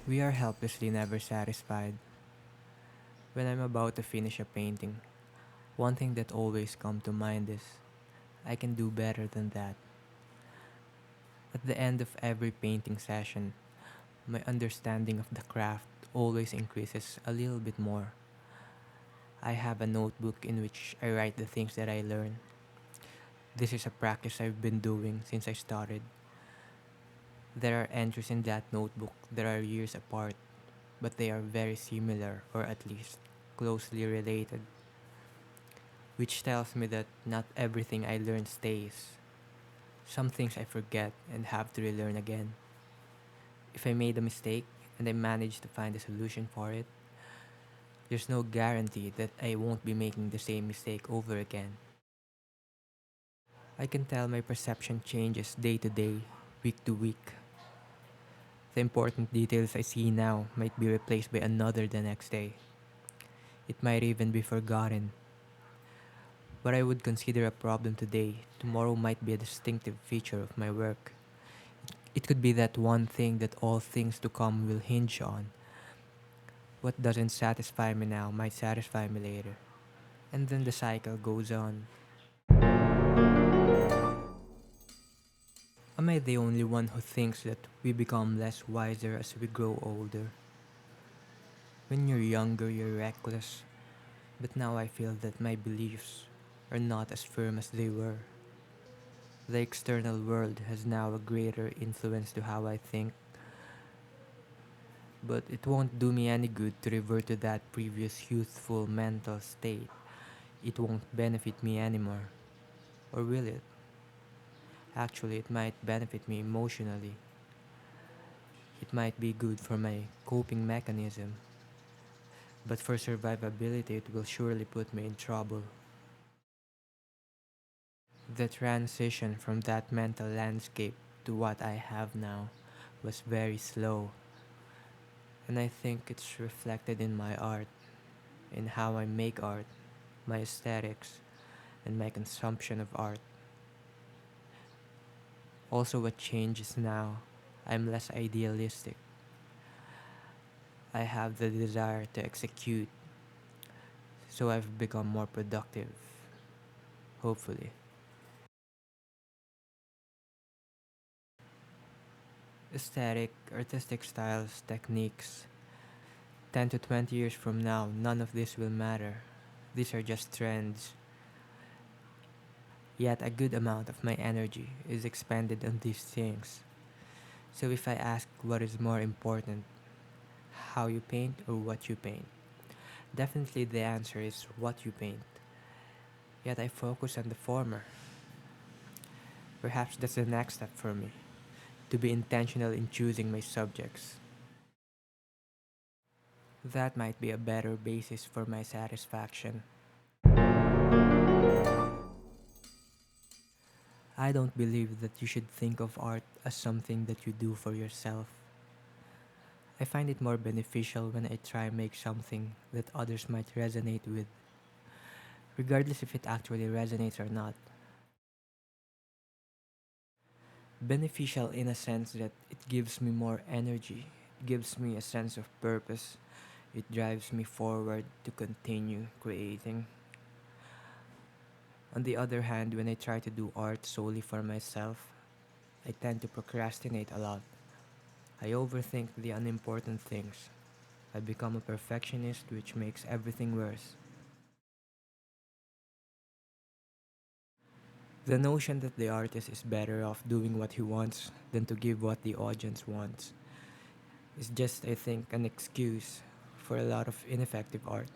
We are helplessly never satisfied. When I'm about to finish a painting, one thing that always comes to mind is, I can do better than that. At the end of every painting session, my understanding of the craft always increases a little bit more. I have a notebook in which I write the things that I learn. This is a practice I've been doing since I started. There are entries in that notebook that are years apart, but they are very similar, or at least closely related, which tells me that not everything I learn stays. Some things I forget and have to relearn again. If I made a mistake and I manage to find a solution for it, there's no guarantee that I won't be making the same mistake over again. I can tell my perception changes day to day, week to week. The important details I see now might be replaced by another the next day. It might even be forgotten. What I would consider a problem today, tomorrow might be a distinctive feature of my work. It could be that one thing that all things to come will hinge on. What doesn't satisfy me now might satisfy me later. And then the cycle goes on. Am I the only one who thinks that we become less wiser as we grow older? When you're younger, you're reckless, but now I feel that my beliefs are not as firm as they were. The external world has now a greater influence to how I think, but it won't do me any good to revert to that previous youthful mental state. It won't benefit me anymore. Or will it? Actually, it might benefit me emotionally. It might be good for my coping mechanism, but for survivability, it will surely put me in trouble. The transition from that mental landscape to what I have now was very slow, and I think it's reflected in my art, in how I make art, my aesthetics, and my consumption of art. Also, what changes now, I'm less idealistic. I have the desire to execute, so I've become more productive, hopefully. Aesthetic, artistic styles, techniques. 10 to 20 years from now, none of this will matter. These are just trends. Yet a good amount of my energy is expended on these things. So if I ask what is more important, how you paint or what you paint, definitely the answer is what you paint. Yet I focus on the former. Perhaps that's the next step for me, to be intentional in choosing my subjects. That might be a better basis for my satisfaction. I don't believe that you should think of art as something that you do for yourself. I find it more beneficial when I try and make something that others might resonate with, regardless if it actually resonates or not. Beneficial in a sense that it gives me more energy, it gives me a sense of purpose, it drives me forward to continue creating. On the other hand, when I try to do art solely for myself, I tend to procrastinate a lot. I overthink the unimportant things. I become a perfectionist, which makes everything worse. The notion that the artist is better off doing what he wants than to give what the audience wants is just, I think, an excuse for a lot of ineffective art.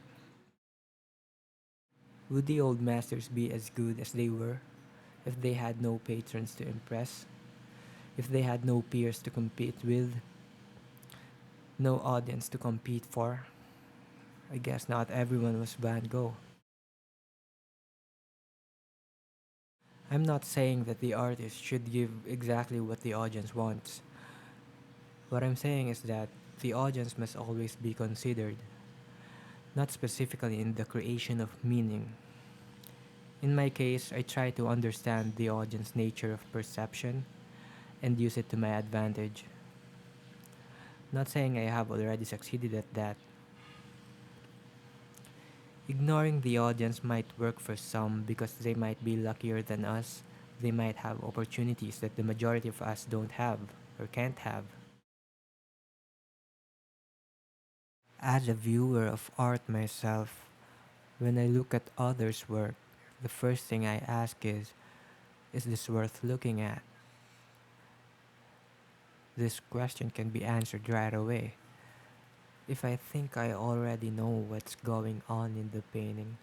Would the old masters be as good as they were if they had no patrons to impress? If they had no peers to compete with? No audience to compete for? I guess not everyone was Van Gogh. I'm not saying that the artist should give exactly what the audience wants. What I'm saying is that the audience must always be considered, not specifically in the creation of meaning. In my case, I try to understand the audience nature of perception and use it to my advantage. Not saying I have already succeeded at that. Ignoring the audience might work for some because they might be luckier than us. They might have opportunities that the majority of us don't have or can't have. As a viewer of art myself, when I look at others' work, the first thing I ask is this worth looking at? This question can be answered right away. If I think I already know what's going on in the painting,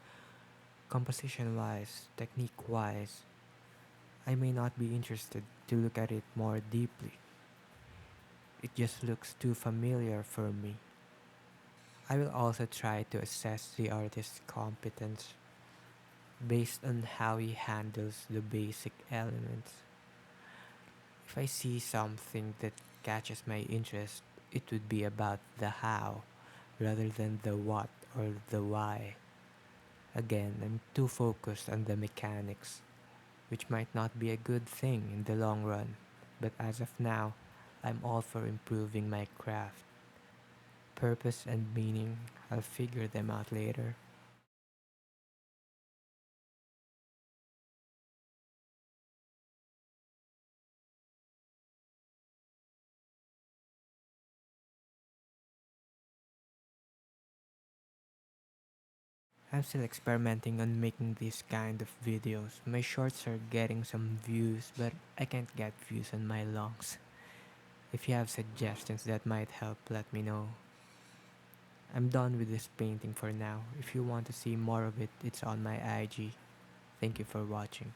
composition wise, technique wise, I may not be interested to look at it more deeply. It just looks too familiar for me. I will also try to assess the artist's competence based on how he handles the basic elements. If I see something that catches my interest, it would be about the how rather than the what or the why. Again, I'm too focused on the mechanics, which might not be a good thing in the long run, but as of now, I'm all for improving my craft. Purpose and meaning, I'll figure them out later. I'm still experimenting on making these kind of videos. My shorts are getting some views, but I can't get views on my longs. If you have suggestions that might help, let me know. I'm done with this painting for now. If you want to see more of it, it's on my IG. Thank you for watching.